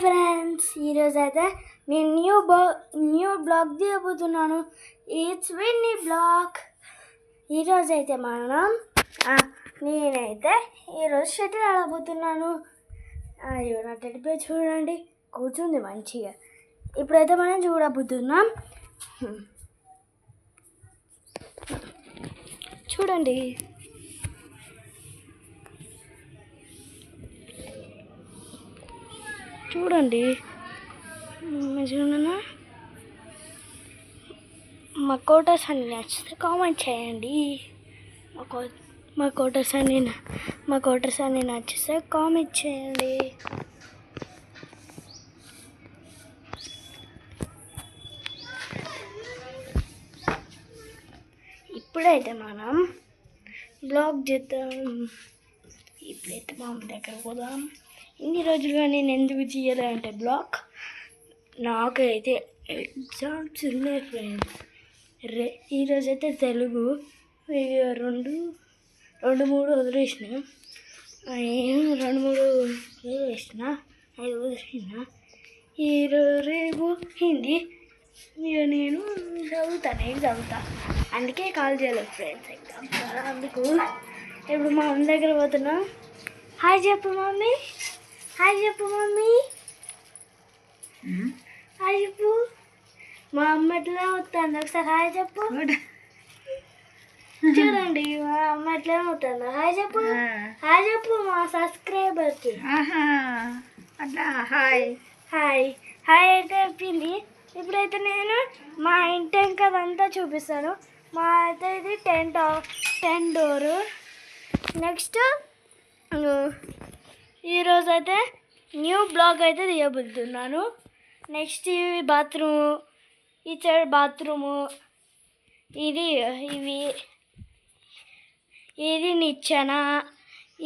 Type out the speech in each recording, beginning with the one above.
Friends, ఈరోజు అయితే నేను న్యూ బ్లాగ్ తీయబోతున్నాను. ఇట్స్ విన్నీ బ్లాగ్. ఈరోజు అయితే నేనైతే ఈరోజు షటిల్ ఆడబోతున్నాను. నా టెడ్డీ చూడండి, కూర్చుంది మంచిగా. ఇప్పుడైతే మనం చూడబోతున్నాం. చూడండి, చూడండి చూడనా. మా కోటర్స్ అన్ని నచ్చితే కామెంట్ చేయండి. మా కోటర్స్ అన్ని నచ్చితే కామెంట్ చేయండి. ఇప్పుడైతే మనం బ్లాగ్ చేద్దాం. ఇప్పుడైతే మా అమ్మ దగ్గర పోదాం. ఇన్ని రోజులుగా నేను ఎందుకు చేయాలంటే బ్లాగ్, నాకైతే ఎగ్జామ్స్ ఉన్నాయి ఫ్రెండ్స్. ఈరోజైతే తెలుగు రెండు మూడు వదిలేసిన, 5 వదిలేసిన. రేపు హిందీ. ఇక నేను చదువుతా. అందుకే కాల్ చేయలేదు ఫ్రెండ్స్, ఎగ్జామ్స్ కదా. అందుకు ఇప్పుడు మా అమ్మ దగ్గర పోతున్నా. హాయ్ చెప్పు మమ్మీ. హాయ్ చెప్పు. మా అమ్మ ఎట్లా వస్తుంది ఒకసారి హాయ్ చెప్పు. చూడండి, మా అమ్మ ఎట్లా అవుతుందా. హాయ్ చెప్పు మా సబ్స్క్రైబర్కి. హాయ్ అయితే చెప్పింది. ఇప్పుడైతే నేను మా ఇంటి అదంతా చూపిస్తాను. మా అయితే ఇది 10 డోరు. నెక్స్ట్ ఈరోజు అయితే న్యూ బ్లాగ్ అయితే తీయబోతున్నాను. నెక్స్ట్ ఇవి బాత్రూము, ఈ సైడ్ బాత్రూము, ఇది నిచ్చెన,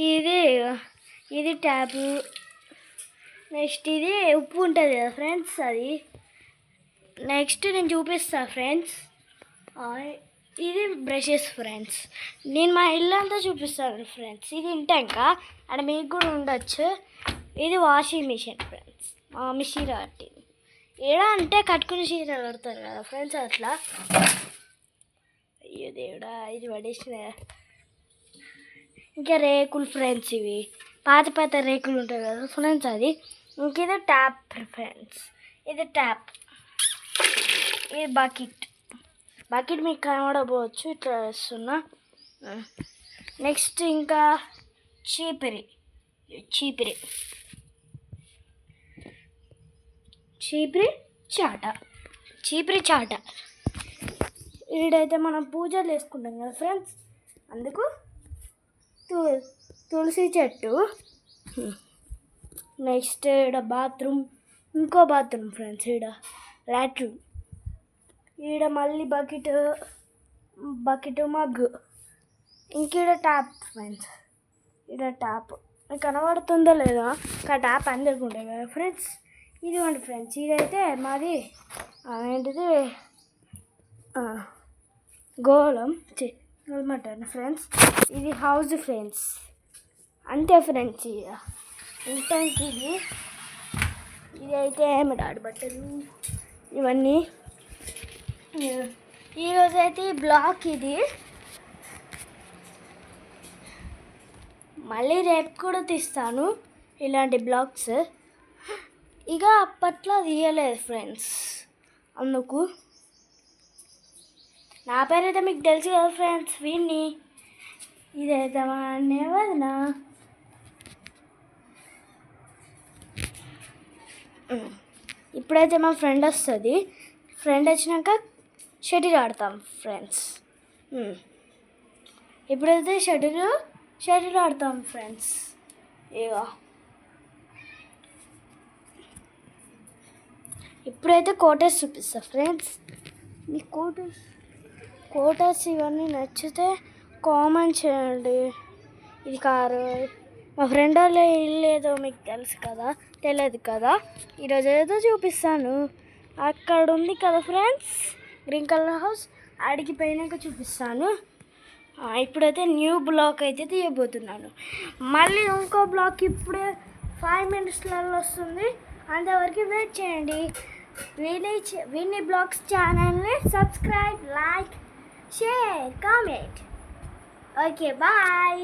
ఇది ట్యాపు. నెక్స్ట్ ఇది ఉప్పు ఉంటుంది కదా ఫ్రెండ్స్, అది. నెక్స్ట్ నేను చూపిస్తాను ఫ్రెండ్స్. ఇది బ్రషెస్ ఫ్రెండ్స్. నేను మా ఇల్లు అంతా చూపిస్తాను ఫ్రెండ్స్. ఇది ఇంకా అక్కడ మీకు కూడా ఉండొచ్చు. ఇది వాషింగ్ మిషన్ ఫ్రెండ్స్. మా మమ్మీ చీర కట్టింది. ఏడా అంటే కట్టుకుని చీర కడతారు కదా ఫ్రెండ్స్, అట్లా. అయ్యో దేవుడా, ఇది పడేసిన. ఇంకా రేకులు ఫ్రెండ్స్, ఇవి పాత రేకులు ఉంటాయి కదా ఫ్రెండ్స్, అది. ఇంక ఇది ట్యాప్ ఫ్రెండ్స్. ఇది ట్యాప్. ఇది బకెట్ మీకు కనబడబోవచ్చు, ఇట్లా వేస్తున్నా. నెక్స్ట్ ఇంకా చీపిరి చాట. వీడైతే మనం పూజలు వేసుకుంటాం కదా ఫ్రెండ్స్, అందుకు తులసి చెట్టు. నెక్స్ట్ ఈడ బాత్రూమ్, ఇంకో బాత్రూమ్ ఫ్రెండ్స్. ఈడ లాట్రూమ్. ఈడ మళ్ళీ బకెట్ మగ్గు. ఇంకీడ ట్యాప్ ఫ్రెండ్స్. ఈడ ట్యాప్ మీకు కనబడుతుందో లేదో, ట్యాప్ అందరికి ఉంటాయి కదా ఫ్రెండ్స్. ఇదిగోండి ఫ్రెండ్స్, ఇదైతే మాది ఏంటిది గోళమంటాను ఫ్రెండ్స్. ఇది హౌస్ ఫ్రెండ్స్. అంతే ఫ్రెండ్స్. ఇంటానికి ఇది అయితే మా డాడీ బట్టలు ఇవన్నీ. ఈరోజైతే ఈ బ్లాగ్ ఇది. మళ్ళీ రేపు కూడా తీస్తాను ఇలాంటి బ్లాగ్స్. ఇక అప్పట్లో తీయలేదు ఫ్రెండ్స్, అందుకు. నా పేరైతే మీకు తెలుసు కదా ఫ్రెండ్స్, విన్నీ. ఇదైతే మా అన్నయ్య వదిన. ఇప్పుడైతే మా ఫ్రెండ్ వస్తుంది. ఫ్రెండ్ వచ్చినాక షటిల్ ఆడతాం ఫ్రెండ్స్. ఇప్పుడైతే షటిల్ ఆడతాం ఫ్రెండ్స్. ఇప్పుడైతే కోటర్స్ చూపిస్తా ఫ్రెండ్స్. మీ కోటర్స్ ఇవన్నీ నచ్చితే కామెంట్ చేయండి. ఇది కారు. మా ఫ్రెండ్ వాళ్ళ ఇల్లు ఏదో మీకు తెలియదు కదా. ఈరోజు ఏదో చూపిస్తాను. అక్కడ ఉంది కదా ఫ్రెండ్స్, గ్రీన్ కలర్ హౌస్. ఆడికి పోయినాక చూపిస్తాను. ఇప్పుడైతే న్యూ బ్లాగ్ అయితే తీయబోతున్నాను. మళ్ళీ ఇంకో బ్లాగ్ ఇప్పుడే 5 minutesలలో వస్తుంది. అంతవరకు వెయిట్ చేయండి. విన్నీ బ్లాగ్స్ ఛానల్ని subscribe, like, share, comment. Okay, bye.